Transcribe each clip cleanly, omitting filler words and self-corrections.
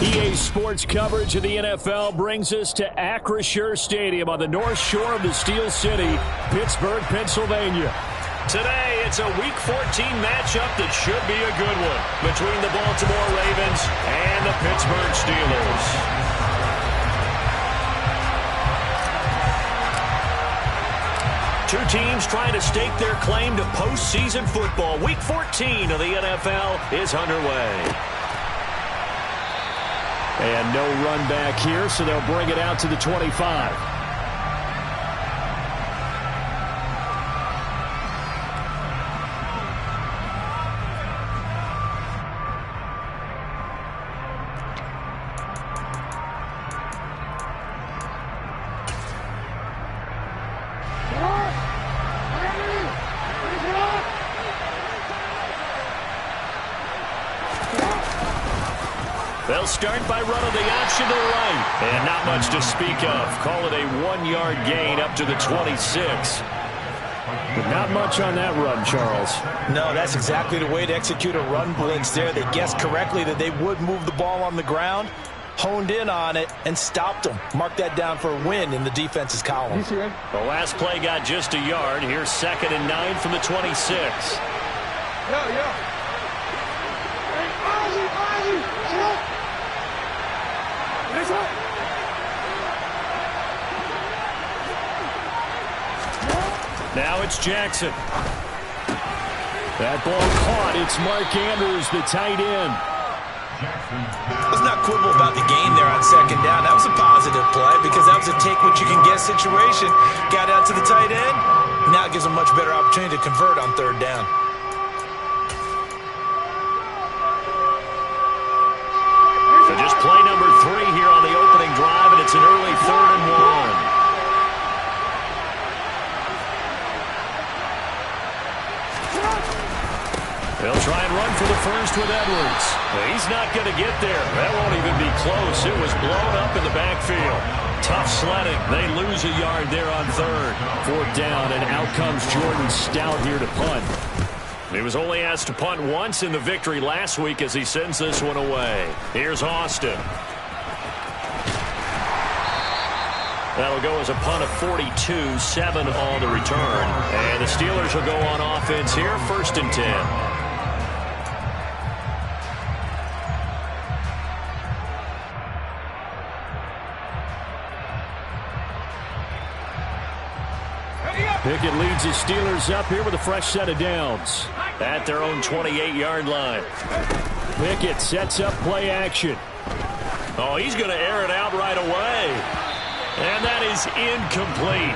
EA Sports coverage of the NFL brings us to Acrisure Stadium on the north shore of the Steel City, Pittsburgh, Pennsylvania. Today, it's a Week 14 matchup that should be a good one between the Baltimore Ravens and the Pittsburgh Steelers. Two teams trying to stake their claim to postseason football. Week 14 of the NFL is underway. And no run back here, so they'll bring it out to the 25. They'll start by running the option to the right. And not much to speak of. Call it a 1-yard gain up to the 26. But not much on that run, Charles. No, that's exactly the way to execute a run blitz there. They guessed correctly that they would move the ball on the ground, honed in on it, and stopped them. Mark that down for a win in the defense's column. The last play got just a yard. Here's 2nd and 9 from the 26. Now it's Jackson. That ball caught. It's Mark Andrews, the tight end. Let's not quibble about the gain there on 2nd down. That was a positive play because that was a take-what-you-can-get situation. Got out to the tight end. Now it gives them much better opportunity to convert on 3rd down. So just play number 3 here on the opening drive, and it's an early 3rd and 1. They'll try and run for the first with Edwards. He's not going to get there. That won't even be close. It was blown up in the backfield. Tough sledding. They lose a yard there on 3rd. 4th down, and out comes Jordan Stout here to punt. He was only asked to punt once in the victory last week as he sends this one away. Here's Austin. That'll go as a punt of 42, 7 on the return. And the Steelers will go on offense here, 1st and 10. Pickett leads the Steelers up here with a fresh set of downs at their own 28-yard line. Pickett sets up play action. Oh, he's going to air it out right away. And that is incomplete.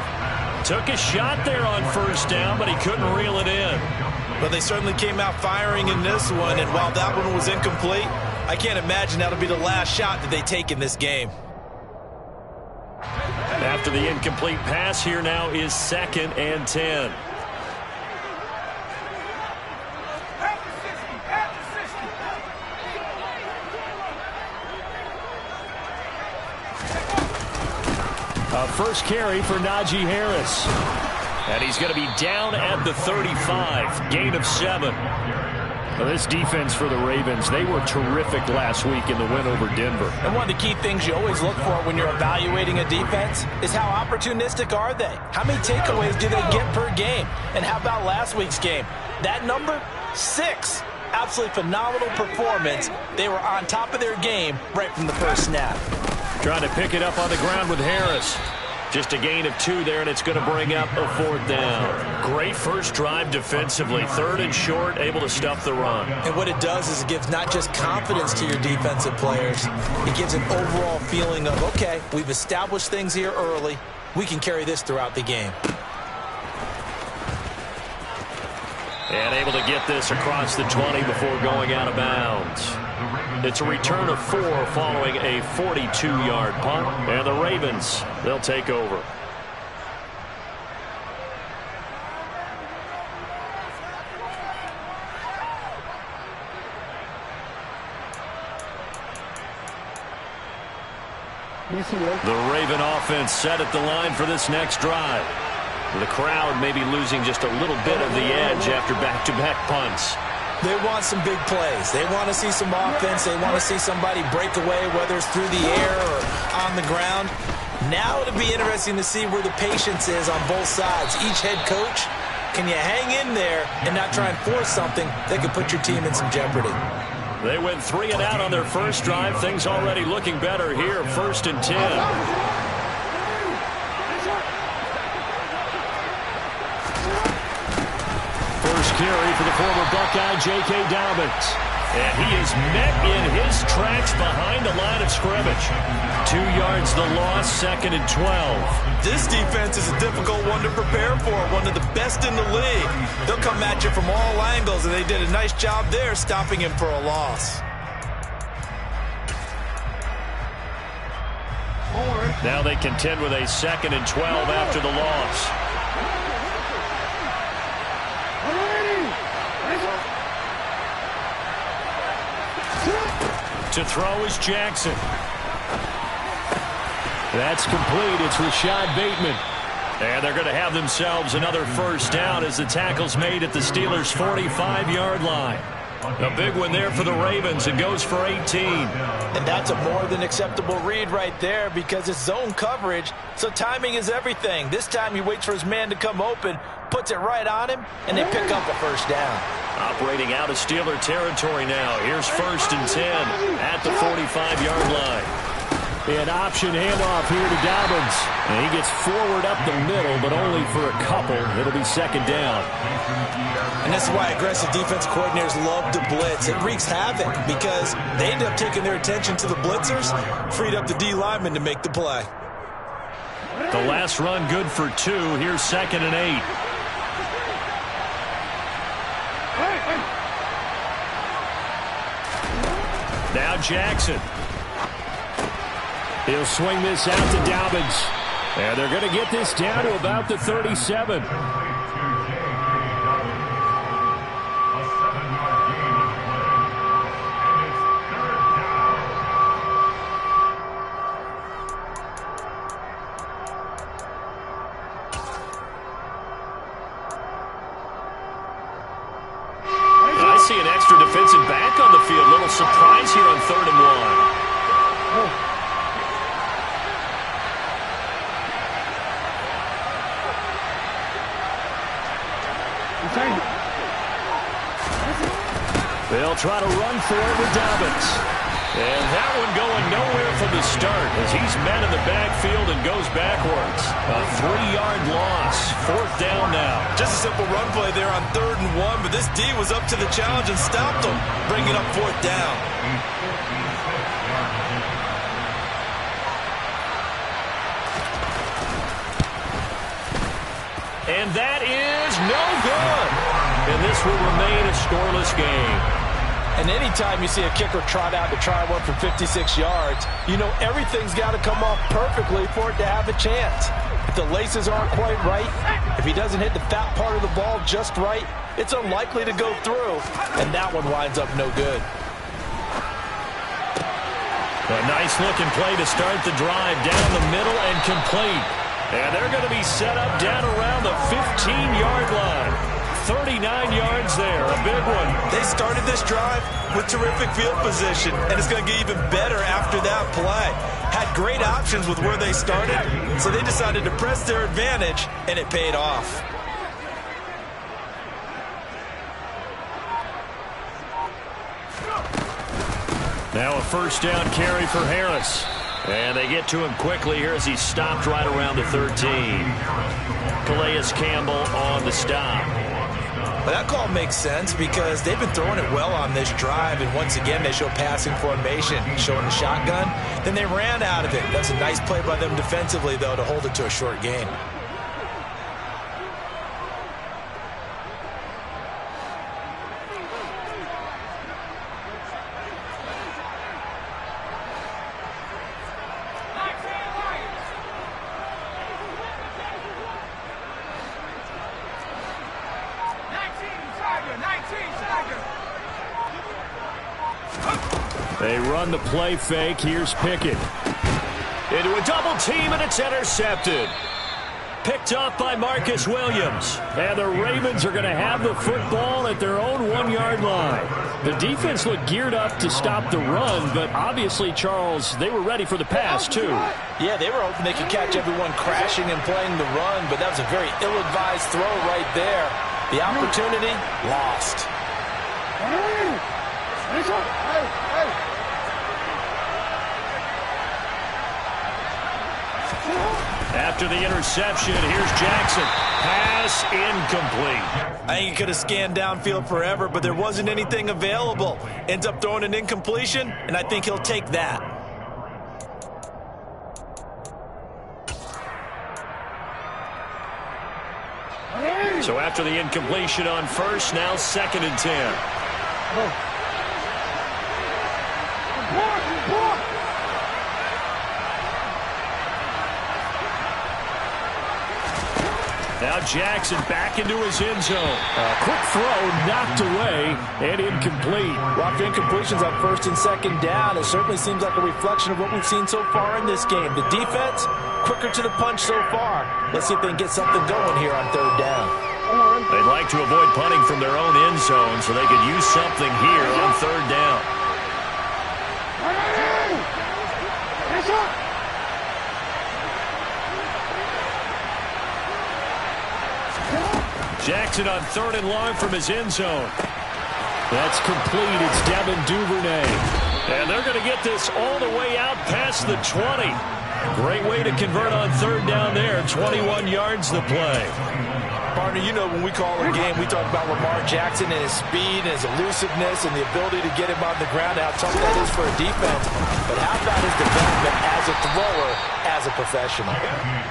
Took a shot there on 1st down, but he couldn't reel it in. But they certainly came out firing in this one, and while that one was incomplete, I can't imagine that'll be the last shot that they take in this game. After the incomplete pass, here now is 2nd and 10. A first carry for Najee Harris. And he's going to be down at the 35. Gain of 7. Well, this defense for the Ravens, they were terrific last week in the win over Denver. And one of the key things you always look for when you're evaluating a defense is how opportunistic are they? How many takeaways do they get per game? And how about last week's game? That number, 6. Absolutely phenomenal performance. They were on top of their game right from the first snap. Trying to pick it up on the ground with Harris. Just a gain of 2 there, and it's going to bring up a 4th down. Great first drive defensively. 3rd and short, able to stuff the run. And what it does is it gives not just confidence to your defensive players. It gives an overall feeling of, okay, we've established things here early. We can carry this throughout the game. And able to get this across the 20 before going out of bounds. It's a return of 4 following a 42-yard punt. And the Ravens, they'll take over. The Raven offense set at the line for this next drive. The crowd may be losing just a little bit of the edge after back-to-back punts. They want some big plays. They want to see some offense. They want to see somebody break away, whether it's through the air or on the ground. Now it'll be interesting to see where the patience is on both sides. Each head coach, can you hang in there and not try and force something that could put your team in some jeopardy? They went 3 and out on their first drive. Things already looking better here. 1st and 10. First carry for the former Buckeye, J.K. Dobbins. And he is met in his tracks behind the line of scrimmage. 2 yards the loss, 2nd and 12. This defense is a difficult one to prepare for, one of the best in the league. They'll come at you from all angles, and they did a nice job there stopping him for a loss. Now they contend with a 2nd and 12 after the loss. To throw is Jackson. That's complete. It's Rashad Bateman. And they're going to have themselves another first down as the tackle's made at the Steelers' 45-yard line. A big one there for the Ravens. It goes for 18. And that's a more than acceptable read right there because it's zone coverage, so timing is everything. This time he waits for his man to come open, puts it right on him, and they pick up a first down. Operating out of Steeler territory now. Here's 1st and 10 at the 45-yard line. An option handoff here to Dobbins. And he gets forward up the middle, but only for a couple. It'll be 2nd down. And that's why aggressive defense coordinators love to blitz. It wreaks havoc because they end up taking their attention to the blitzers, freed up the D lineman to make the play. The last run good for 2. Here's 2nd and 8. Now Jackson. He'll swing this out to Dobbins. And they're going to get this down to about the 37. I see an extra defensive back on the field. Little surprise here on 3rd and 1. They'll try to run for it with Dobbins. And that one going nowhere from the start as he's met in the backfield and goes backwards. A 3-yard loss. 4th down now. Just a simple run play there on 3rd and 1, but this D was up to the challenge and stopped him, bringing up 4th down. And that is no good. And this will remain a scoreless game. And anytime you see a kicker trot out to try one for 56 yards, you know everything's got to come off perfectly for it to have a chance. If the laces aren't quite right, if he doesn't hit the fat part of the ball just right, it's unlikely to go through. And that one winds up no good. A nice-looking play to start the drive down the middle and complete. And they're going to be set up down around the 15-yard line. 39 yards there, a big one. They started this drive with terrific field position, and it's going to get even better after that play. Had great options with where they started, so they decided to press their advantage, and it paid off. Now a first down carry for Harris. And they get to him quickly here as he stopped right around the 13. Calais Campbell on the stop. Well, that call makes sense because they've been throwing it well on this drive, and once again they show passing formation, showing the shotgun. Then they ran out of it. That's a nice play by them defensively, though, to hold it to a short gain. They run the play fake. Here's Pickett. Into a double team, and it's intercepted. Picked up by Marcus Williams. And the Ravens are going to have the football at their own 1-yard line. The defense looked geared up to stop the run, but obviously, Charles, they were ready for the pass, too. Yeah, they were hoping they could catch everyone crashing and playing the run, but that was a very ill-advised throw right there. The opportunity, lost. After the interception, here's Jackson. Pass incomplete. I think he could have scanned downfield forever, but there wasn't anything available. Ends up throwing an incompletion, and I think he'll take that. So after the incompletion on first, now 2nd and 10. Now Jackson back into his end zone. A quick throw knocked away and incomplete. Rough incompletions on 1st and 2nd down. It certainly seems like a reflection of what we've seen so far in this game. The defense, quicker to the punch so far. Let's see if they can get something going here on 3rd down. They'd like to avoid punting from their own end zone so they could use something here on 3rd down. Jackson on 3rd and long from his end zone. That's complete. It's Devin Duvernay. And they're going to get this all the way out past the 20. Great way to convert on 3rd down there. 21 yards the play. Partner, you know when we call a game, we talk about Lamar Jackson and his speed and his elusiveness and the ability to get him on the ground, how tough that is for a defense. But how about his development as a thrower, as a professional?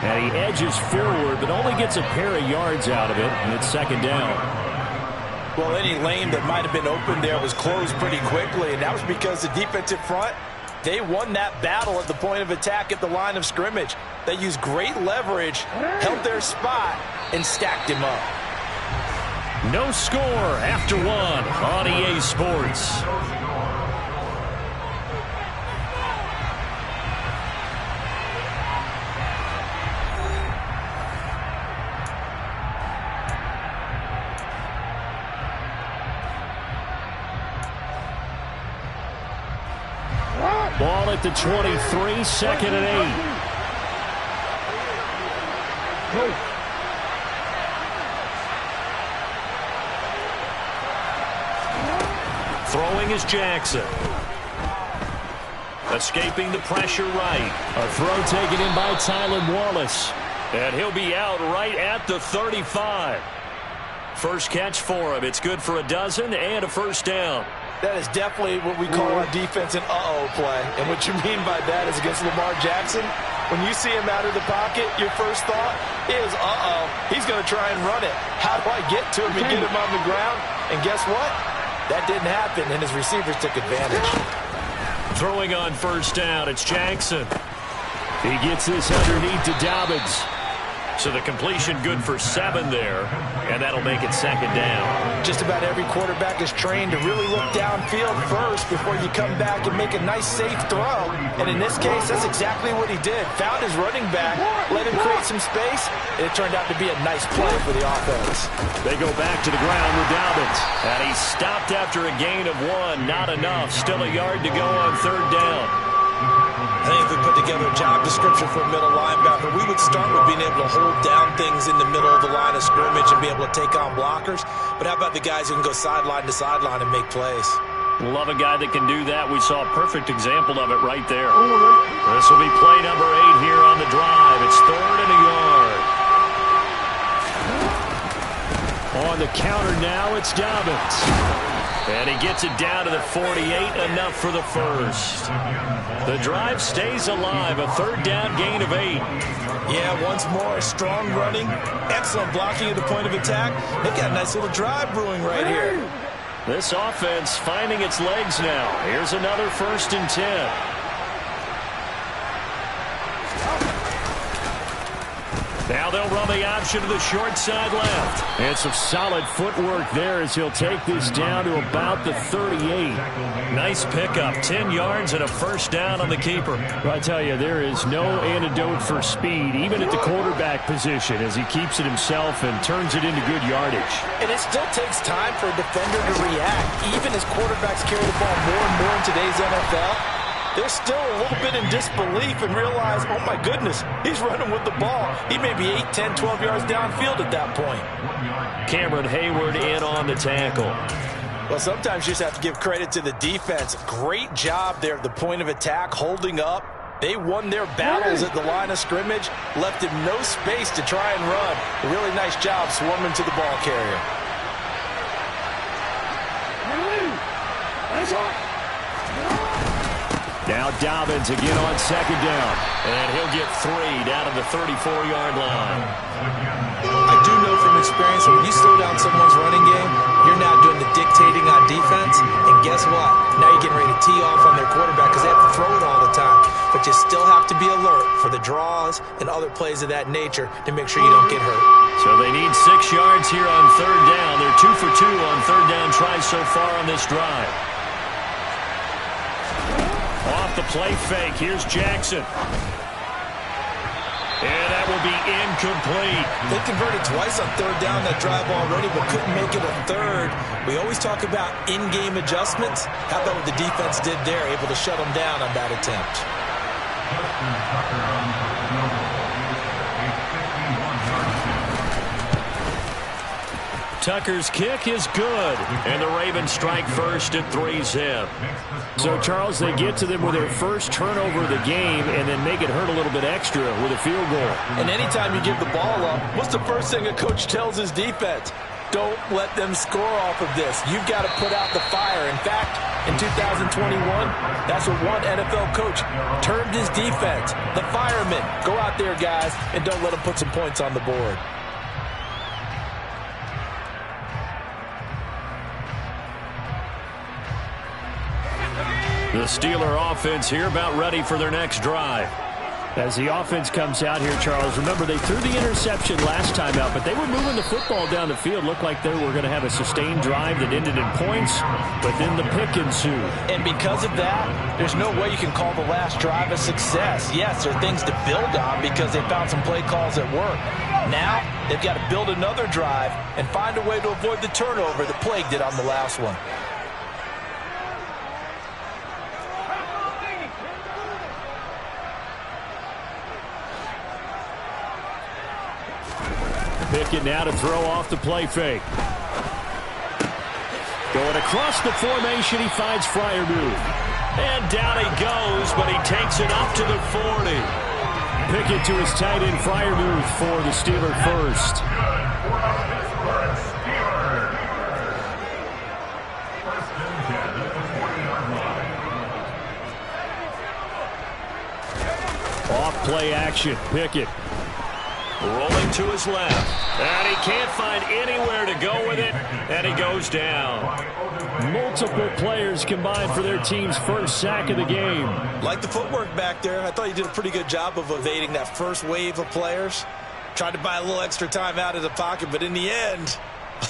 And he edges forward, but only gets a pair of yards out of it, and it's 2nd down. Well, any lane that might have been open there was closed pretty quickly, and that was because the defensive front, they won that battle at the point of attack at the line of scrimmage. They used great leverage, held their spot, and stacked him up. No score after 1 on EA Sports. Ball at the 23, 2nd and 8. Throwing is Jackson. Escaping the pressure right. A throw taken in by Tylan Wallace. And he'll be out right at the 35. First catch for him. It's good for a dozen and a 1st down. That is definitely what we call on defense an uh-oh play. And what you mean by that is against Lamar Jackson, when you see him out of the pocket, your first thought is, uh-oh, he's going to try and run it. How do I get to him and get him on the ground? And guess what? That didn't happen, and his receivers took advantage. Throwing on 1st down, it's Jackson. He gets this underneath to Dobbins. So the completion good for 7 there, and that'll make it 2nd down. Just about every quarterback is trained to really look downfield first before you come back and make a nice, safe throw. And in this case, that's exactly what he did. Found his running back, let him create some space, and it turned out to be a nice play for the offense. They go back to the ground with Dobbins. And he stopped after a gain of 1. Not enough. Still a yard to go on 3rd down. I think if we put together a job description for a middle linebacker, we would start with being able to hold down things in the middle of the line of scrimmage and be able to take on blockers. But how about the guys who can go sideline to sideline and make plays? Love a guy that can do that. We saw a perfect example of it right there. This will be play number 8 here on the drive. It's 3rd and a yard. On the counter now, it's Dobbins. And he gets it down to the 48, enough for the first. The drive stays alive, a 3rd down gain of 8. Yeah, once more, strong running, excellent blocking at the point of attack. They've got a nice little drive brewing right here. This offense finding its legs now. Here's another 1st and 10. Now they'll run the option to the short side left. And some solid footwork there as he'll take this down to about the 38. Nice pickup, 10 yards and a first down on the keeper. Well, I tell you, there is no antidote for speed, even at the quarterback position, as he keeps it himself and turns it into good yardage. And it still takes time for a defender to react. Even as quarterbacks carry the ball more and more in today's NFL, they're still a little bit in disbelief and realize, oh my goodness, he's running with the ball. He may be 8, 10, 12 yards downfield at that point. Cameron Hayward in on the tackle. Well, sometimes you just have to give credit to the defense. Great job there at the point of attack, holding up. They won their battles at the line of scrimmage, left him no space to try and run. A really nice job swarming to the ball carrier. Now Dobbins again on second down. And he'll get 3 down at the 34-yard line. I do know from experience, when you slow down someone's running game, you're now doing the dictating on defense. And guess what? Now you're getting ready to tee off on their quarterback because they have to throw it all the time. But you still have to be alert for the draws and other plays of that nature to make sure you don't get hurt. So they need 6 yards here on third down. They're 2 for 2 on third down tries so far on this drive. Off the play fake, here's Jackson. And that will be incomplete. They converted twice on third down that drive already, but couldn't make it a third. We always talk about in-game adjustments. How about what the defense did there, able to shut them down on that attempt? Tucker's kick is good, and the Ravens strike first at 3-zip. So, Charles, they get to them with their first turnover of the game and then make it hurt a little bit extra with a field goal. And anytime you give the ball up, what's the first thing a coach tells his defense? Don't let them score off of this. You've got to put out the fire. In fact, in 2021, that's what one NFL coach termed his defense. The firemen. Go out there, guys, and don't let them put some points on the board. The Steeler offense here about ready for their next drive. As the offense comes out here, Charles, remember they threw the interception last time out, but they were moving the football down the field. Looked like they were going to have a sustained drive that ended in points, but then the pick ensued. And because of that, there's no way you can call the last drive a success. Yes, there are things to build on because they found some play calls that work. Now, they've got to build another drive and find a way to avoid the turnover that plagued it on the last one. Pickett now to throw off the play fake. Going across the formation, he finds Freiermuth. And down he goes, but he takes it up to the 40. Pickett to his tight end, Freiermuth, for the Steeler first. Off play action, Pickett. Rolling to his left. And he can't find anywhere to go with it. And he goes down. Multiple players combined for their team's first sack of the game. Like the footwork back there, I thought he did a pretty good job of evading that first wave of players. Tried to buy a little extra time out of the pocket, but in the end,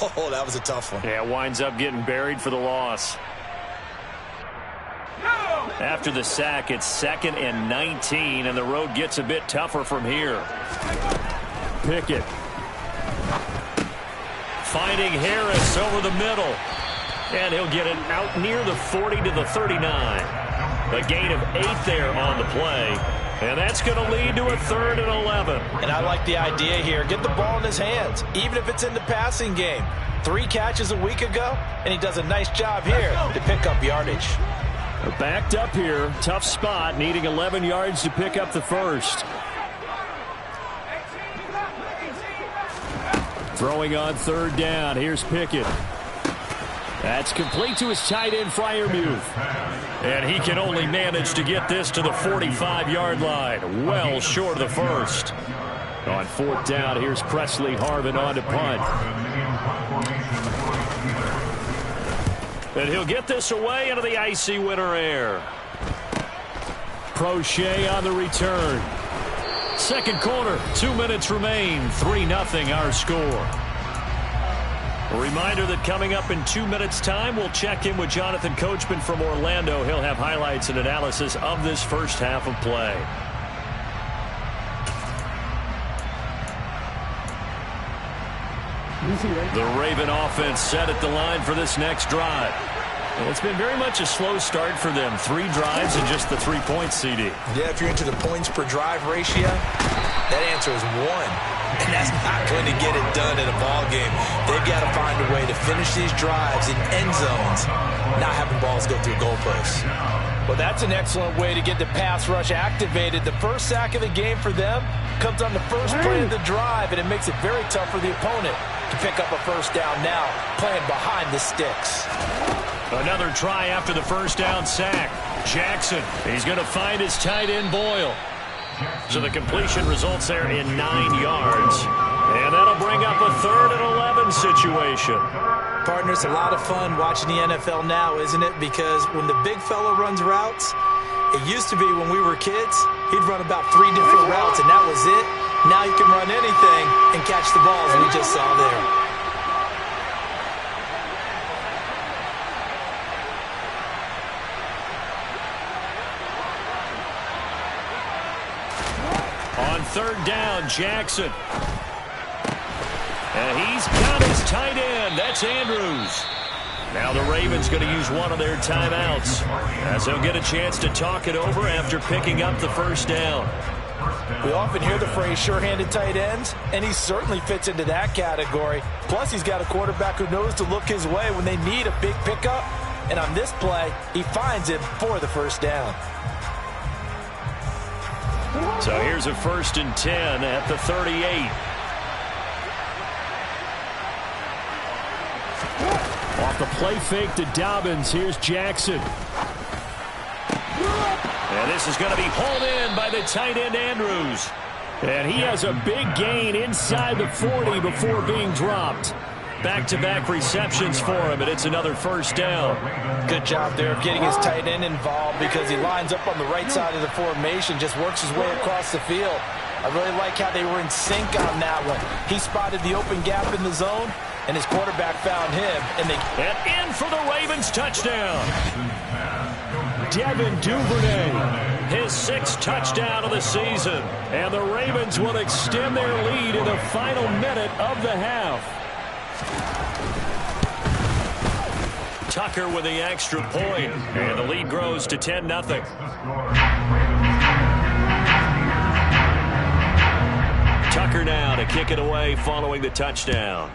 oh, that was a tough one. Yeah, winds up getting buried for the loss. After the sack, it's 2nd and 19, and the road gets a bit tougher from here. Pickett. Finding Harris over the middle. And he'll get it out near the 40 to the 39. A gain of 8 there on the play. And that's going to lead to a 3rd and 11. And I like the idea here. Get the ball in his hands, even if it's in the passing game. 3 catches a week ago, and he does a nice job here to pick up yardage. Backed up here. Tough spot, needing 11 yards to pick up the first. Throwing on 3rd down. Here's Pickett. That's complete to his tight end, Freiermuth. And he can only manage to get this to the 45-yard line. Well short of the first. On 4th down, here's Presley Harvin on to punt. And he'll get this away into the icy winter air. Prochet on the return. Second quarter, 2 minutes remain, 3-0 our score. A reminder that coming up in 2 minutes' time, we'll check in with Jonathan Coachman from Orlando. He'll have highlights and analysis of this first half of play. The Raven offense set at the line for this next drive. And it's been very much a slow start for them. 3 drives and just the 3 points, CD. Yeah, if you're into the points per drive ratio, that answer is 1. And that's not going to get it done in a ball game. They've got to find a way to finish these drives in end zones, not having balls go through goalposts. Well, that's an excellent way to get the pass rush activated. The first sack of the game for them comes on the first play of the drive, and it makes it very tough for the opponent to pick up a first down now, playing behind the sticks. Another try after the first down sack. Jackson, he's going to find his tight end Boyle. So the completion results there in 9 yards. And that'll bring up a 3rd and 11 situation. Partner, it's a lot of fun watching the NFL now, isn't it? Because when the big fella runs routes, it used to be when we were kids, he'd run about 3 different routes, and that was it. Now you can run anything and catch the balls we just saw there. On 3rd down, Jackson. And he's got his tight end. That's Andrews. Now the Ravens going to use one of their timeouts, as they'll get a chance to talk it over after picking up the first down. We often hear the phrase sure-handed tight ends, and he certainly fits into that category. Plus, he's got a quarterback who knows to look his way when they need a big pickup. And on this play, he finds him for the first down. So here's a 1st and 10 at the 38. Off the play fake to Dobbins, here's Jackson. And this is going to be hauled in by the tight end Andrews. And he has a big gain inside the 40 before being dropped. Back-to-back receptions for him, and it's another first down. Good job there of getting his tight end involved, because he lines up on the right side of the formation, just works his way across the field. I really like how they were in sync on that one. He spotted the open gap in the zone, and his quarterback found him. And in for the Ravens touchdown. Devin Duvernay. His 6th touchdown of the season. And the Ravens will extend their lead in the final minute of the half. Tucker with the extra point, and the lead grows to 10-0. Tucker now to kick it away following the touchdown.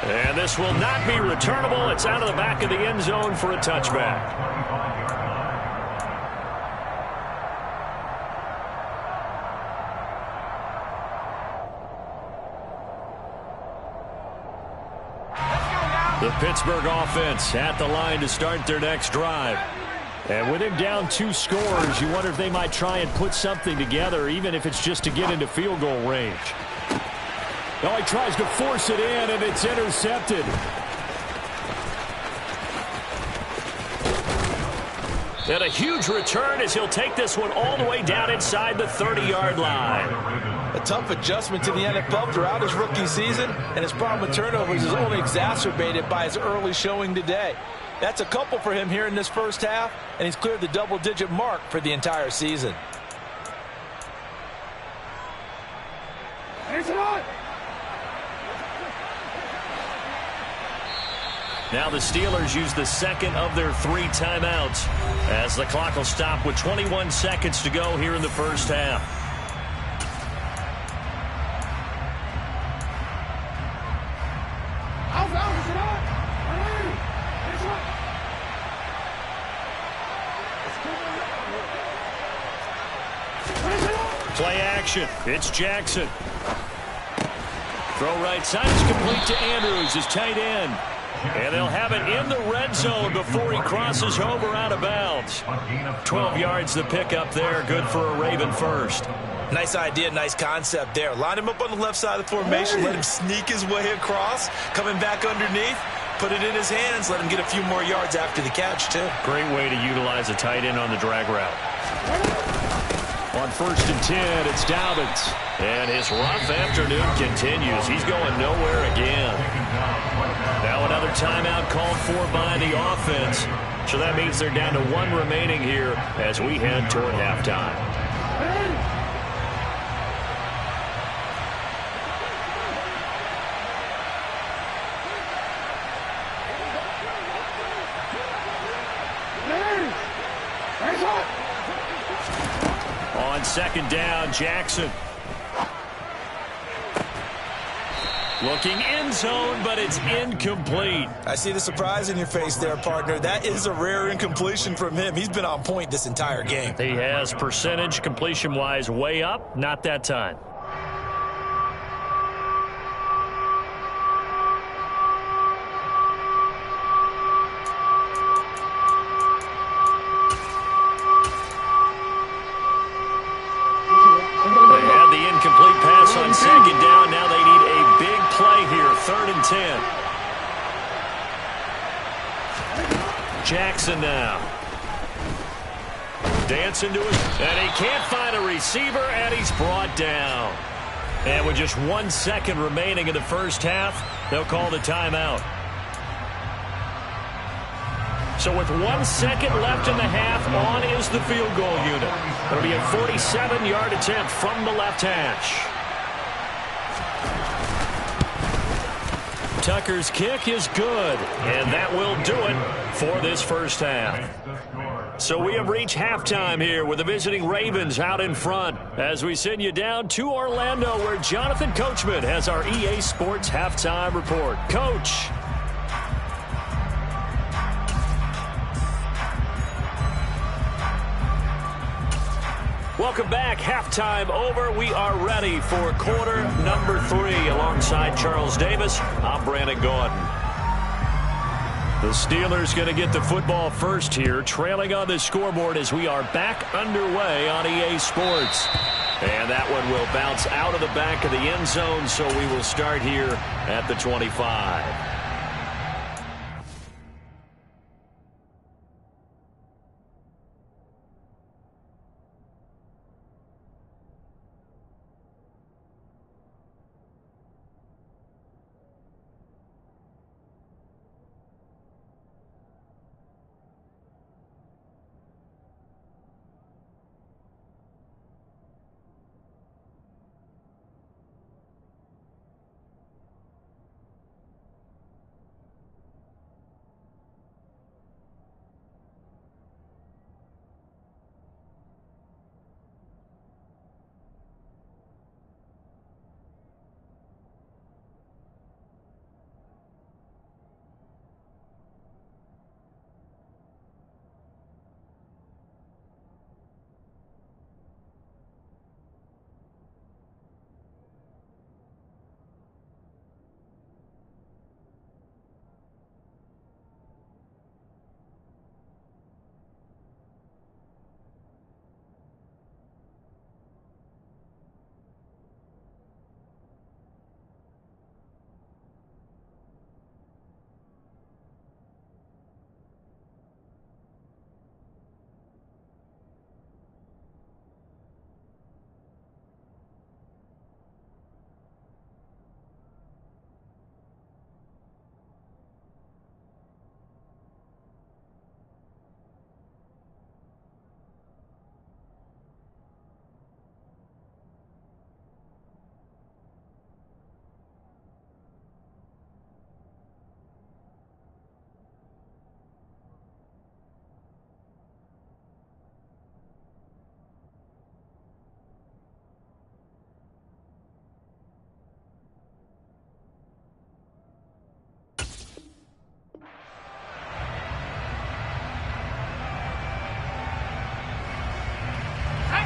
And this will not be returnable. It's out of the back of the end zone for a touchback. The Pittsburgh offense at the line to start their next drive. And with him down 2 scores, you wonder if they might try and put something together, even if it's just to get into field goal range. Now he tries to force it in, and it's intercepted. And a huge return as he'll take this one all the way down inside the 30-yard line. A tough adjustment to the NFL throughout his rookie season, and his problem with turnovers is only exacerbated by his early showing today. That's a couple for him here in this first half, and he's cleared the double-digit mark for the entire season. Now the Steelers use the 2nd of their 3 timeouts, as the clock will stop with 21 seconds to go here in the first half. Play action. It's Jackson. Throw right side is complete to Andrews, his tight end. And they'll have it in the red zone before he crosses over out of bounds. 12 yards the pickup there. Good for a Raven first. Nice idea, nice concept there. Line him up on the left side of the formation. Let him sneak his way across. Coming back underneath. put it in his hands, let him get a few more yards after the catch, too. Great way to utilize a tight end on the drag route. On 1st and 10, it's Dobbins. And his rough afternoon continues. He's going nowhere again. Now another timeout called for by the offense. So that means they're down to 1 remaining here as we head toward halftime. On 2nd down, Jackson. Looking end zone, but it's incomplete. I see the surprise in your face there, partner. That is a rare incompletion from him. He's been on point this entire game. He has percentage completion-wise way up, not that time. They had the incomplete pass on 2nd down. Now they need a big play here, 3rd and 10. Jackson now. Dancing to it, and he can't find a receiver, and he's brought down. And with just 1 second remaining in the first half, they'll call the timeout. So with 1 second left in the half, on is the field goal unit. It'll be a 47-yard attempt from the left hash. Tucker's kick is good, and that will do it for this first half. So we have reached halftime here with the visiting Ravens out in front as we send you down to Orlando where Jonathan Coachman has our EA Sports halftime report. Coach. Welcome back. Halftime over. We are ready for quarter number 3 alongside Charles Davis. I'm Brandon Gordon. The Steelers going to get the football first here, trailing on the scoreboard as we are back underway on EA Sports. And that one will bounce out of the back of the end zone, so we will start here at the 25.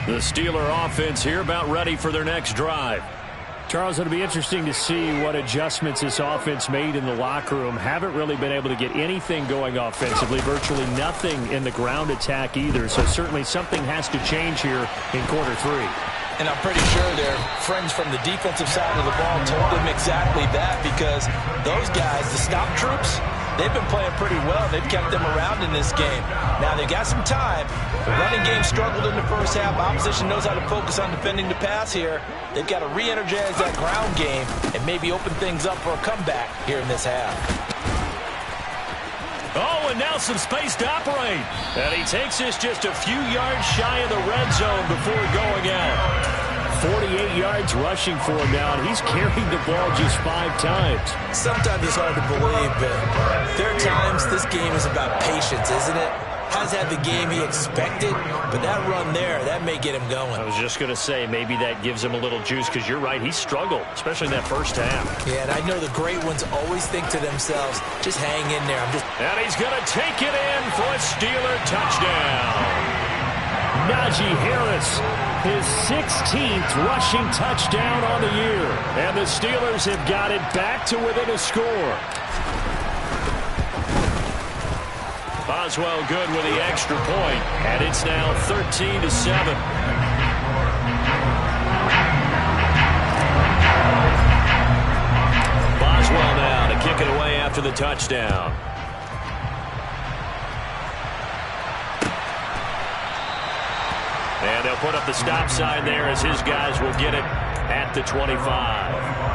The Steeler offense here about ready for their next drive. Charles, it'll be interesting to see what adjustments this offense made in the locker room. Haven't really been able to get anything going offensively, virtually nothing in the ground attack either. So certainly something has to change here in quarter 3. And I'm pretty sure their friends from the defensive side of the ball told them exactly that, because those guys, the stop troops, they've been playing pretty well. They've kept them around in this game. Now, they've got some time. The running game struggled in the first half. Opposition knows how to focus on defending the pass here. They've got to re-energize that ground game and maybe open things up for a comeback here in this half. Oh, and now some space to operate. And he takes this just a few yards shy of the red zone before going out. 48 yards rushing for him now, and he's carried the ball just 5 times. Sometimes it's hard to believe, but there are times this game is about patience, isn't it? Has had the game he expected, but that run there, that may get him going. I was just going to say, maybe that gives him a little juice, because you're right, he struggled, especially in that first half. Yeah, and I know the great ones always think to themselves, just hang in there. And he's going to take it in for a Steeler touchdown. Najee Harris, his 16th rushing touchdown on the year. And the Steelers have got it back to within a score. Boswell good with the extra point, and it's now 13-7. Boswell now to kick it away after the touchdown. And they'll put up the stop sign there as his guys will get it at the 25.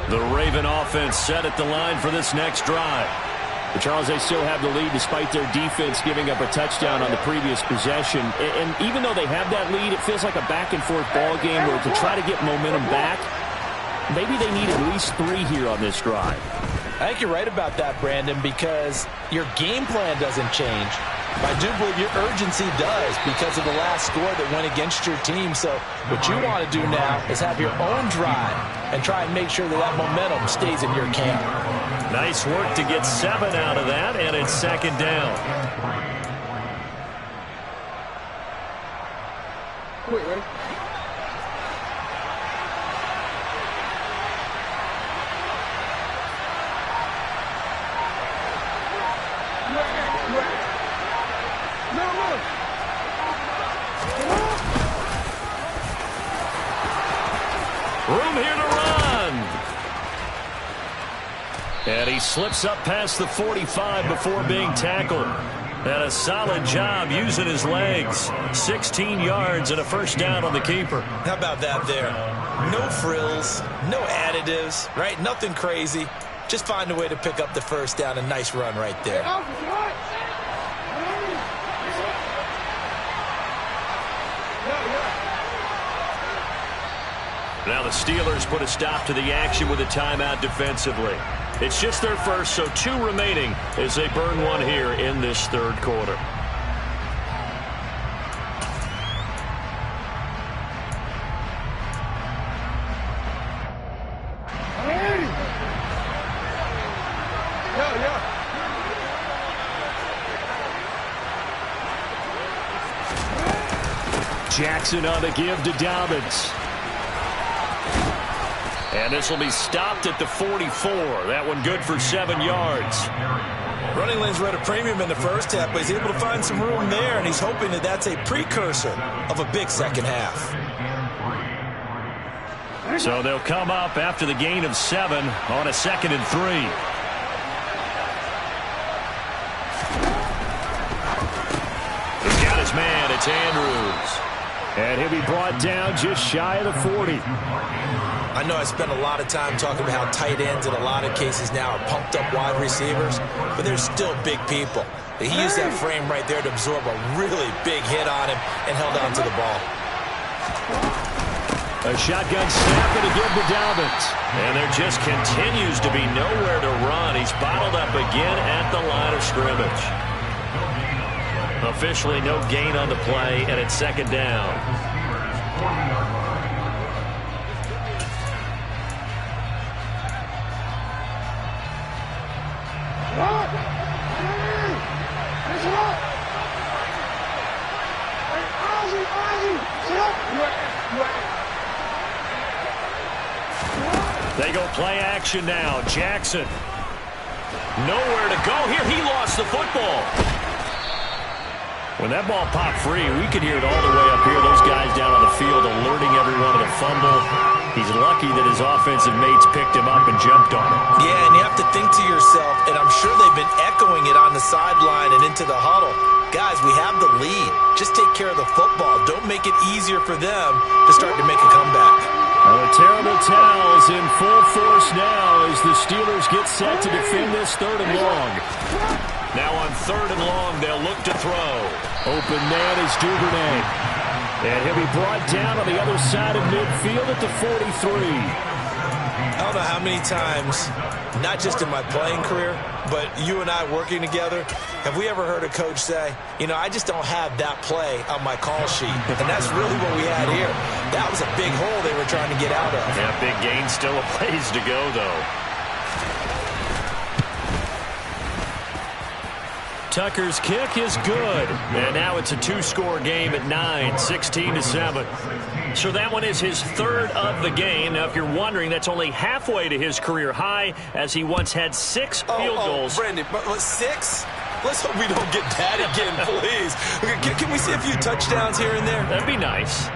The Raven offense set at the line for this next drive. But Charles, they still have the lead despite their defense giving up a touchdown on the previous possession. And even though they have that lead, it feels like a back-and-forth ball game where to try to get momentum back, maybe they need at least 3 here on this drive. I think you're right about that, Brandon, because your game plan doesn't change. I do believe your urgency does because of the last score that went against your team. So what you want to do now is have your own drive and try and make sure that that momentum stays in your camp. Nice work to get 7 out of that, and it's second down. Wait, ready? Room here to run. And he slips up past the 45 before being tackled. And a solid job using his legs. 16 yards and a first down on the keeper. How about that there? No frills, no additives, right? Nothing crazy. Just find a way to pick up the first down. A nice run right there. Now the Steelers put a stop to the action with a timeout defensively. It's just their first, so 2 remaining as they burn one here in this third quarter. Jackson on the give to Dobbins. And this will be stopped at the 44. That one good for 7 yards. Running lanes were at a premium in the first half, but he's able to find some room there, and he's hoping that that's a precursor of a big second half. So they'll come up after the gain of 7 on a 2nd and 3. He's got his man. It's Andrews. And he'll be brought down just shy of the 40. I know I spent a lot of time talking about how tight ends in a lot of cases now are pumped up wide receivers, but they're still big people. He used that frame right there to absorb a really big hit on him and held on to the ball. A shotgun snap and a give to Dobbins. And there just continues to be nowhere to run. He's bottled up again at the line of scrimmage. Officially no gain on the play, and it's second down. They go play action now. Jackson. Nowhere to go here. He lost the football. When that ball popped free, we could hear it all the way up here. Those guys down on the field alerting everyone of the fumble. He's lucky that his offensive mates picked him up and jumped on him. Yeah, and you have to think to yourself, and I'm sure they've been echoing it on the sideline and into the huddle. Guys, we have the lead. Just take care of the football. Don't make it easier for them to start to make a comeback. The terrible towels in full force now as the Steelers get set to defend this 3rd and long. Now on 3rd and long, they'll look to throw. Open man is Duvernay. And he'll be brought down on the other side of midfield at the 43. I don't know how many times, not just in my playing career, but you and I working together, have we ever heard a coach say, you know, I just don't have that play on my call sheet. And that's really what we had here. That was a big hole they were trying to get out of. Yeah, big gain, still a ways to go, though. Tucker's kick is good. And now it's a 2-score game at 9, 16-7. So that one is his 3rd of the game. Now, if you're wondering, that's only halfway to his career high, as he once had 6 field goals. Brandon, but 6? Let's hope we don't get that again, please. Can we see a few touchdowns here and there? That'd be nice.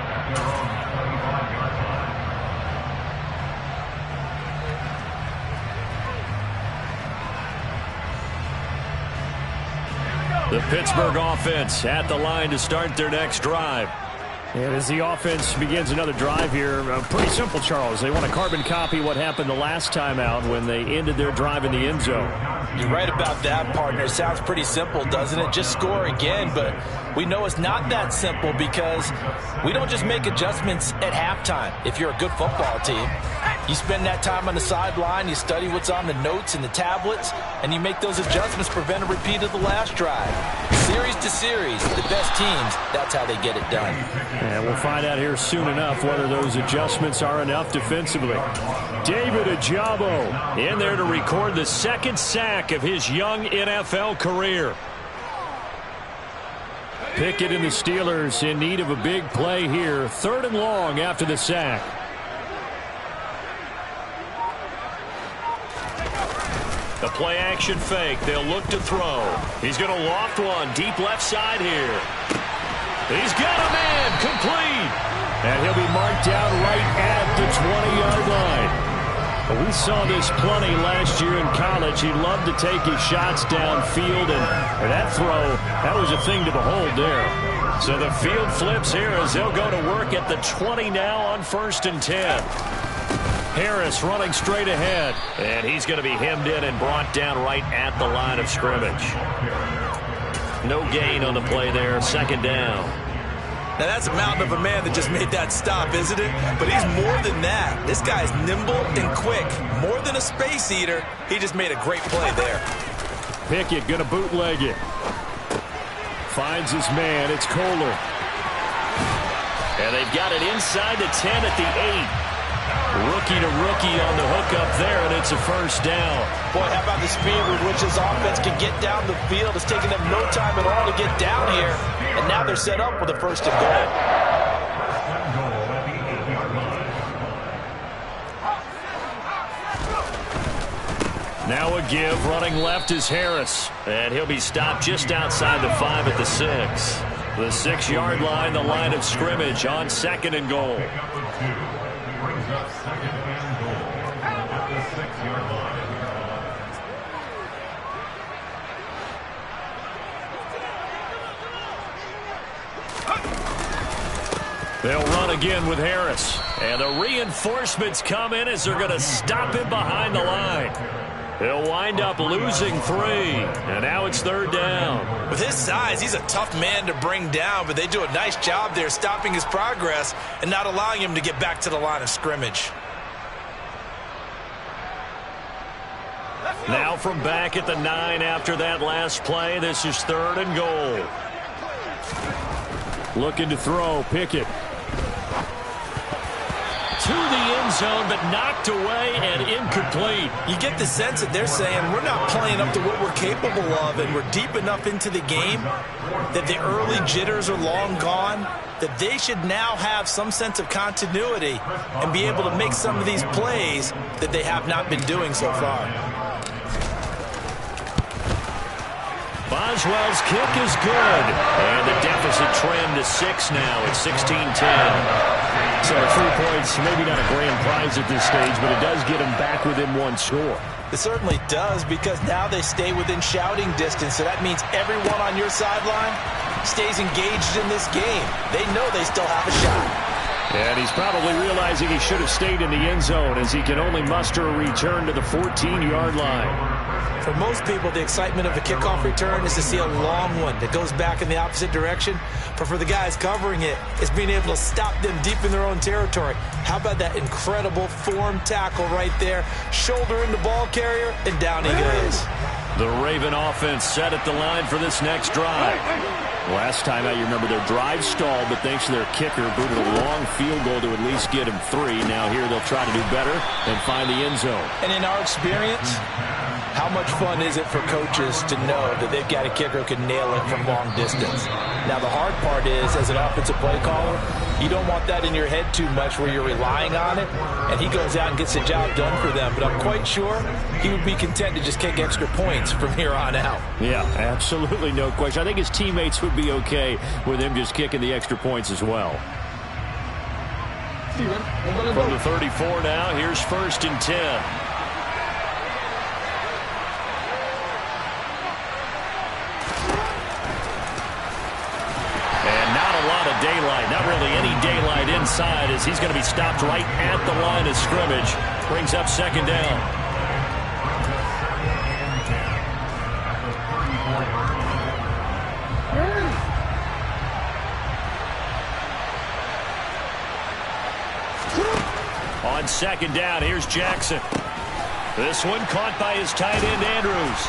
The Pittsburgh offense at the line to start their next drive. And as the offense begins another drive here, pretty simple, Charles. They want to carbon copy what happened the last time out when they ended their drive in the end zone. You're right about that, partner. It sounds pretty simple, doesn't it? Just score again, but we know it's not that simple because we don't just make adjustments at halftime. If you're a good football team, you spend that time on the sideline, you study what's on the notes and the tablets, and you make those adjustments, prevent a repeat of the last drive. Series to series, the best teams, that's how they get it done. And we'll find out here soon enough whether those adjustments are enough defensively. David Ojabo in there to record the 2nd sack of his young NFL career. Pickett and the Steelers in need of a big play here. 3rd and long after the sack. The play action fake. They'll look to throw. He's going to loft one deep left side here. He's got a man complete. And he'll be marked down right at the 20-yard line. We saw this plenty last year in college. He loved to take his shots downfield, and that throw, that was a thing to behold there. So the field flips here as they'll go to work at the 20 now on 1st and 10. Harris running straight ahead, and he's going to be hemmed in and brought down right at the line of scrimmage. No gain on the play there, 2nd down. Now that's a mountain of a man that just made that stop, isn't it? But he's more than that. This guy's nimble and quick. More than a space eater, he just made a great play there. Pickett going to bootleg it. Finds his man, it's Kohler. And they've got it inside the 10 at the 8. Rookie to rookie on the hook up there, and it's a 1st down. Boy, how about the speed with which this offense can get down the field? It's taken them no time at all to get down here, and now they're set up with a 1st and goal. Now a give, running left is Harris, and he'll be stopped just outside the 5 at the 6. The 6-yard line, the line of scrimmage on 2nd and goal. They'll run again with Harris. And the reinforcements come in as they're going to stop him behind the line. He'll wind up losing 3. And now it's 3rd down. With his size, he's a tough man to bring down, but they do a nice job there stopping his progress and not allowing him to get back to the line of scrimmage. Now from back at the 9 after that last play, this is 3rd and goal. Looking to throw, Pickett. To the end zone, but knocked away and incomplete. You get the sense that they're saying we're not playing up to what we're capable of, and we're deep enough into the game that the early jitters are long gone, that they should now have some sense of continuity and be able to make some of these plays that they have not been doing so far. Boswell's kick is good. And the deficit trimmed to 6 now at 16-10. So 3 points, maybe not a grand prize at this stage, but it does get them back within 1 score. It certainly does, because now they stay within shouting distance, so that means everyone on your sideline stays engaged in this game. They know they still have a shot. And he's probably realizing he should have stayed in the end zone, as he can only muster a return to the 14-yard line. For most people, the excitement of a kickoff return is to see a long one that goes back in the opposite direction. But for the guys covering it, it's being able to stop them deep in their own territory. How about that incredible form tackle right there? Shoulder in the ball carrier, and down he goes. The Raven offense set at the line for this next drive. Last time out, you remember their drive stalled, but thanks to their kicker, booted a long field goal to at least get him 3. Now here they'll try to do better and find the end zone. And in our experience, how much fun is it for coaches to know that they've got a kicker who can nail it from long distance? Now, the hard part is, as an offensive play caller, you don't want that in your head too much where you're relying on it, and he goes out and gets the job done for them. But I'm quite sure he would be content to just kick extra points from here on out. Yeah, absolutely no question. I think his teammates would be okay with him just kicking the extra points as well. From the 34 now, here's 1st and 10. Daylight, not really any daylight inside, as he's going to be stopped right at the line of scrimmage. Brings up 2nd down. On 2nd down, here's Jackson. This one caught by his tight end, Andrews.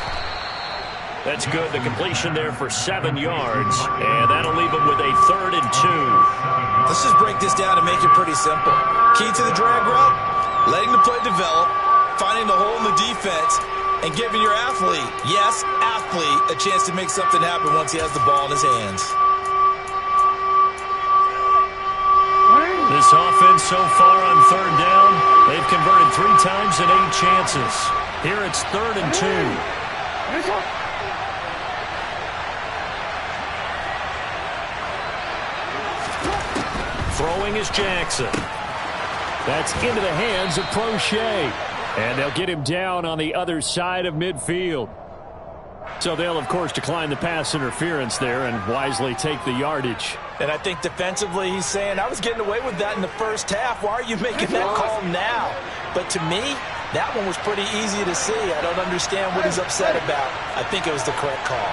That's good. The completion there for 7 yards. And that'll leave him with a 3rd and 2. Let's just break this down and make it pretty simple. Key to the drag route, letting the play develop, finding the hole in the defense, and giving your athlete, yes, athlete, a chance to make something happen once he has the ball in his hands. This offense so far on 3rd down, they've converted 3 times in 8 chances. Here it's 3rd and 2. Throwing is Jackson. That's into the hands of Prochet. And they'll get him down on the other side of midfield. So they'll, of course, decline the pass interference there and wisely take the yardage. And I think defensively he's saying, I was getting away with that in the first half. Why are you making that call now? But to me, that one was pretty easy to see. I don't understand what he's upset about. I think it was the correct call.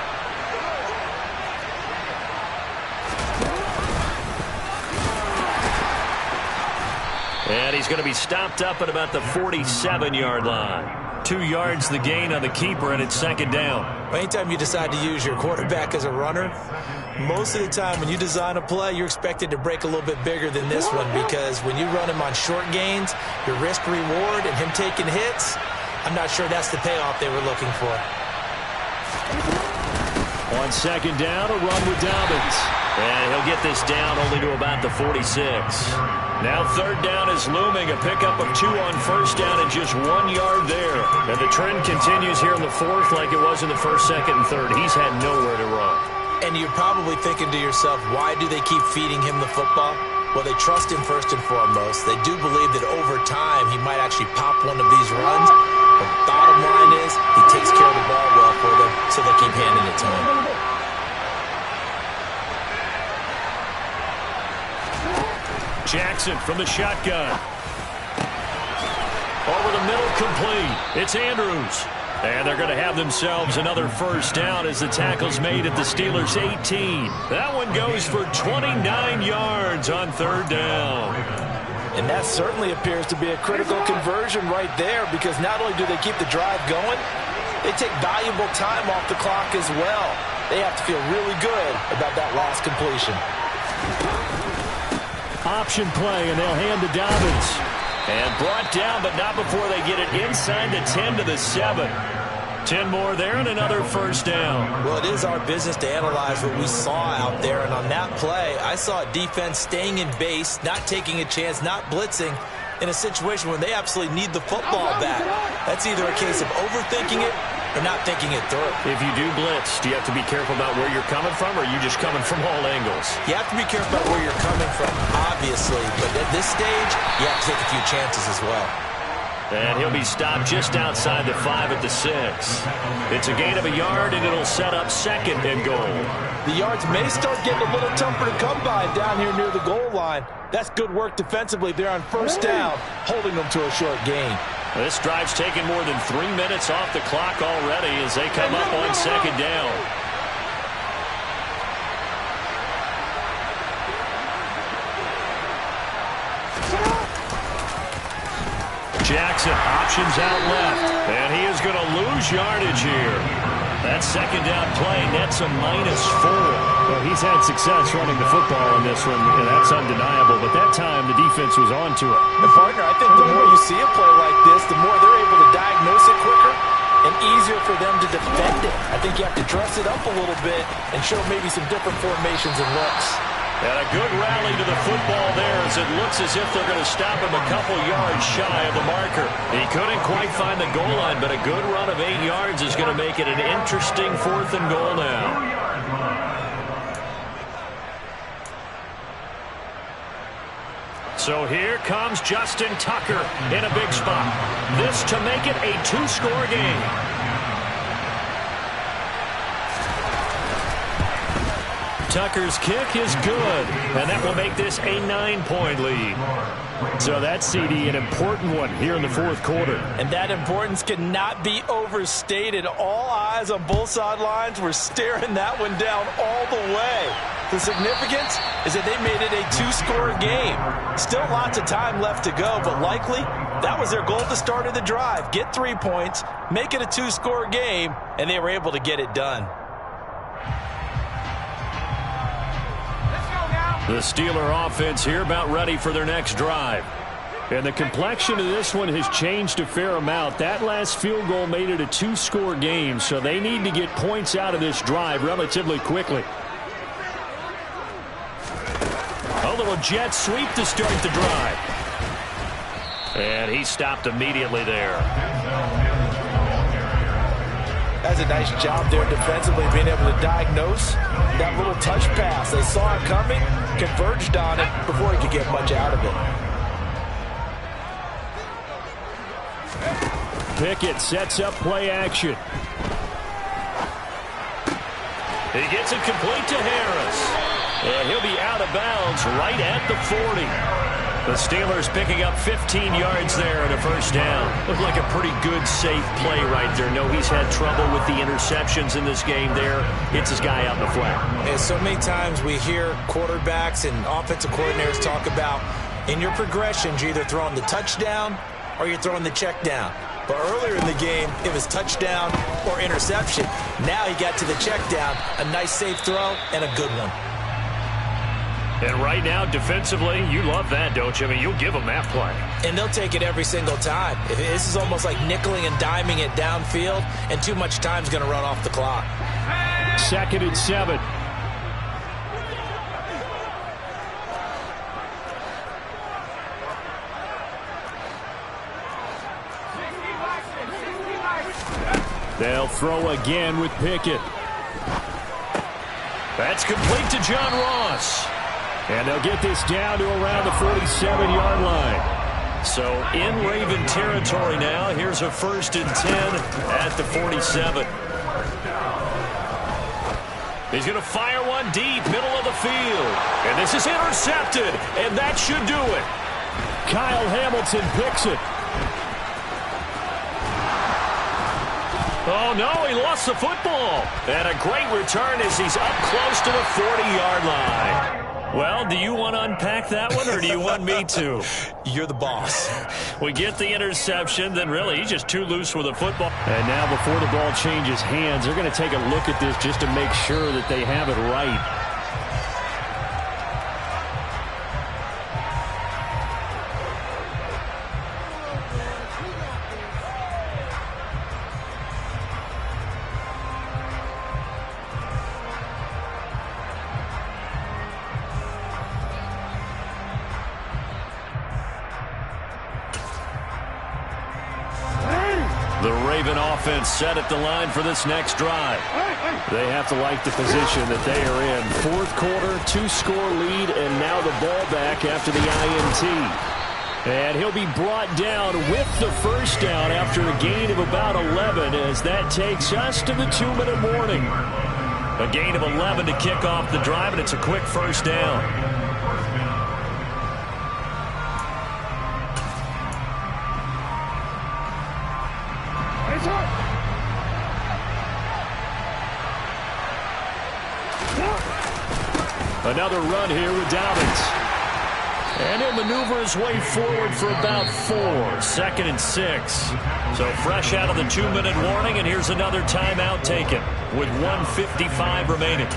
And he's going to be stopped up at about the 47-yard line. 2 yards the gain on the keeper, and it's 2nd down. Anytime you decide to use your quarterback as a runner, most of the time when you design a play, you're expected to break a little bit bigger than this one, because when you run him on short gains, your risk-reward and him taking hits, I'm not sure that's the payoff they were looking for. On 2nd down, a run with Dobbins. And he'll get this down only to about the 46. Now 3rd down is looming. A pickup of 2 on 1st down and just 1 yard there. And the trend continues here in the 4th like it was in the 1st, 2nd, and 3rd. He's had nowhere to run. And you're probably thinking to yourself, why do they keep feeding him the football? Well, they trust him first and foremost. They do believe that over time he might actually pop one of these runs. But bottom line is he takes care of the ball well for them, so they keep handing it to him. Jackson from the shotgun. Over the middle, complete. It's Andrews. And they're going to have themselves another 1st down as the tackle's made at the Steelers' 18. That one goes for 29 yards on 3rd down. And that certainly appears to be a critical conversion right there, because not only do they keep the drive going, they take valuable time off the clock as well. They have to feel really good about that last completion. Option play, and they'll hand to Dobbins. And brought down, but not before they get it inside the 10 to the 7. 10 more there and another first down. Well, it is our business to analyze what we saw out there. And on that play, I saw a defense staying in base, not taking a chance, not blitzing in a situation when they absolutely need the football back. That's either a case of overthinking it or not thinking it through. If you do blitz, do you have to be careful about where you're coming from, or are you just coming from all angles? You have to be careful about where you're coming from, obviously. But at this stage, you have to take a few chances as well. And he'll be stopped just outside the 5 at the 6. It's a gain of a yard, and it'll set up 2nd and goal. The yards may start getting a little tougher to come by down here near the goal line. That's good work defensively there on first down, holding them to a short gain. This drive's taken more than 3 minutes off the clock already as they come up on 2nd down. Jackson options out left, and he is going to lose yardage here. That 2nd down play nets a -4. Well, he's had success running the football in this one, and that's undeniable. But that time, the defense was onto it. And, partner, I think the more you see a play like this, the more they're able to diagnose it quicker and easier for them to defend it. I think you have to dress it up a little bit and show maybe some different formations and looks. And a good rally to the football there as it looks as if they're going to stop him a couple yards shy of the marker. He couldn't quite find the goal line, but a good run of 8 yards is going to make it an interesting 4th and goal now. So here comes Justin Tucker in a big spot. This to make it a 2-score game. Tucker's kick is good, and that will make this a 9-point lead. So that's, CD, an important one here in the 4th quarter. And that importance cannot be overstated. All eyes on both sidelines were staring that one down all the way. The significance is that they made it a 2-score game. Still lots of time left to go, but likely that was their goal at the start of the drive. Get 3 points, make it a 2-score game, and they were able to get it done. The Steeler offense here about ready for their next drive. And the complexion of this one has changed a fair amount. That last field goal made it a 2-score game, so they need to get points out of this drive relatively quickly. A little jet sweep to start the drive. And he stopped immediately there. That's a nice job there defensively, being able to diagnose that little touch pass. They saw it coming, converged on it before he could get much out of it. Pickett sets up play action. He gets it complete to Harris. And he'll be out of bounds right at the 40. The Steelers picking up 15 yards there and a first down. Looked like a pretty good, safe play right there. No, he's had trouble with the interceptions in this game there. Hits his guy out in the flat. And so many times we hear quarterbacks and offensive coordinators talk about in your progressions, you're either throwing the touchdown or you're throwing the check down. But earlier in the game, it was touchdown or interception. Now he got to the check down, a nice safe throw, and a good one. And right now, defensively, you love that, don't you? I mean, you'll give them that play. And they'll take it every single time. This is almost like nickeling and diming it downfield, and too much time's going to run off the clock. 2nd and 7. They'll throw again with Pickett. That's complete to John Ross. And they'll get this down to around the 47-yard line. So in Raven territory now. Here's a 1st and 10 at the 47. He's going to fire one deep, middle of the field. And this is intercepted, and that should do it. Kyle Hamilton picks it. Oh, no, he lost the football. And a great return as he's up close to the 40-yard line. Well, do you want to unpack that one, or do you want me to? You're the boss. We get the interception, then really he's just too loose with the football. And now before the ball changes hands, they're going to take a look at this just to make sure that they have it right. The Raven offense set at the line for this next drive. They have to like the position that they are in. Fourth quarter, 2-score lead, and now the ball back after the INT. And he'll be brought down with the first down after a gain of about 11 as that takes us to the 2-minute warning. A gain of 11 to kick off the drive, and it's a quick first down. Another run here with Dobbins. And he'll maneuver his way forward for about 4. 2nd and 6. So fresh out of the 2-minute warning, and here's another timeout taken with 1:55 remaining.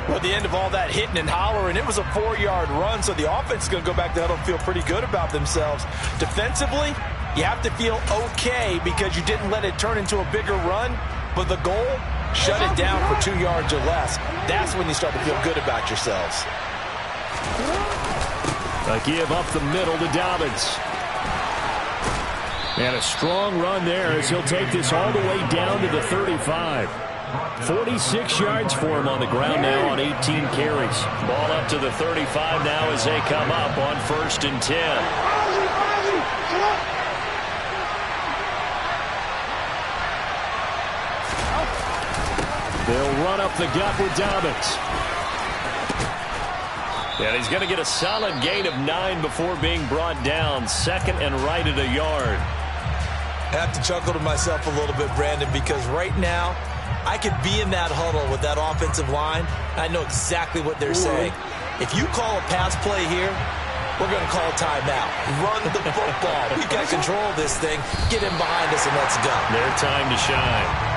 Well, at the end of all that hitting and hollering, it was a 4-yard run, so the offense is going to go back to huddle and feel pretty good about themselves. Defensively, you have to feel okay because you didn't let it turn into a bigger run, but the goal, shut it down for 2 yards or less. That's when you start to feel good about yourselves. A give up the middle to Dobbins. And a strong run there as he'll take this all the way down to the 35. 46 yards for him on the ground now on 18 carries. Ball up to the 35 now as they come up on 1st and 10. They'll run up the gut with Dobbins. And he's going to get a solid gain of 9 before being brought down. 2nd and right at a yard. I have to chuckle to myself a little bit, Brandon, because right now I could be in that huddle with that offensive line. I know exactly what they're saying. If you call a pass play here, we're going to call a timeout. Run the football. We've got control of this thing. Get in behind us and let's go. Their time to shine.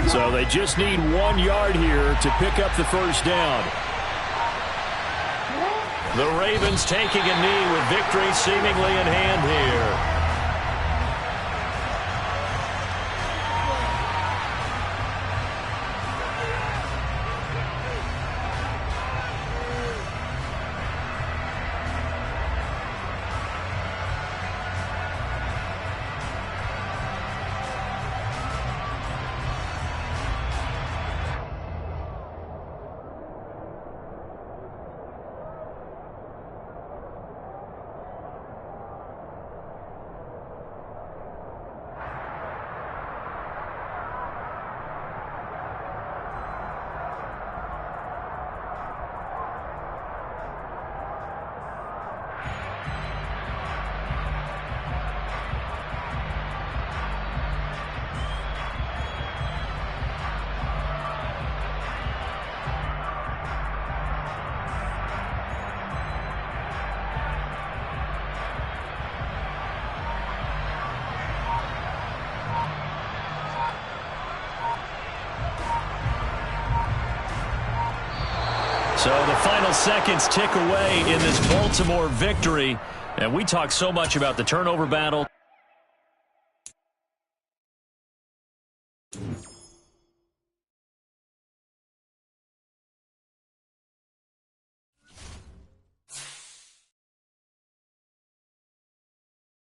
So they just need 1 yard here to pick up the first down. The Ravens taking a knee with victory seemingly in hand here. So the final seconds tick away in this Baltimore victory. And we talk so much about the turnover battle.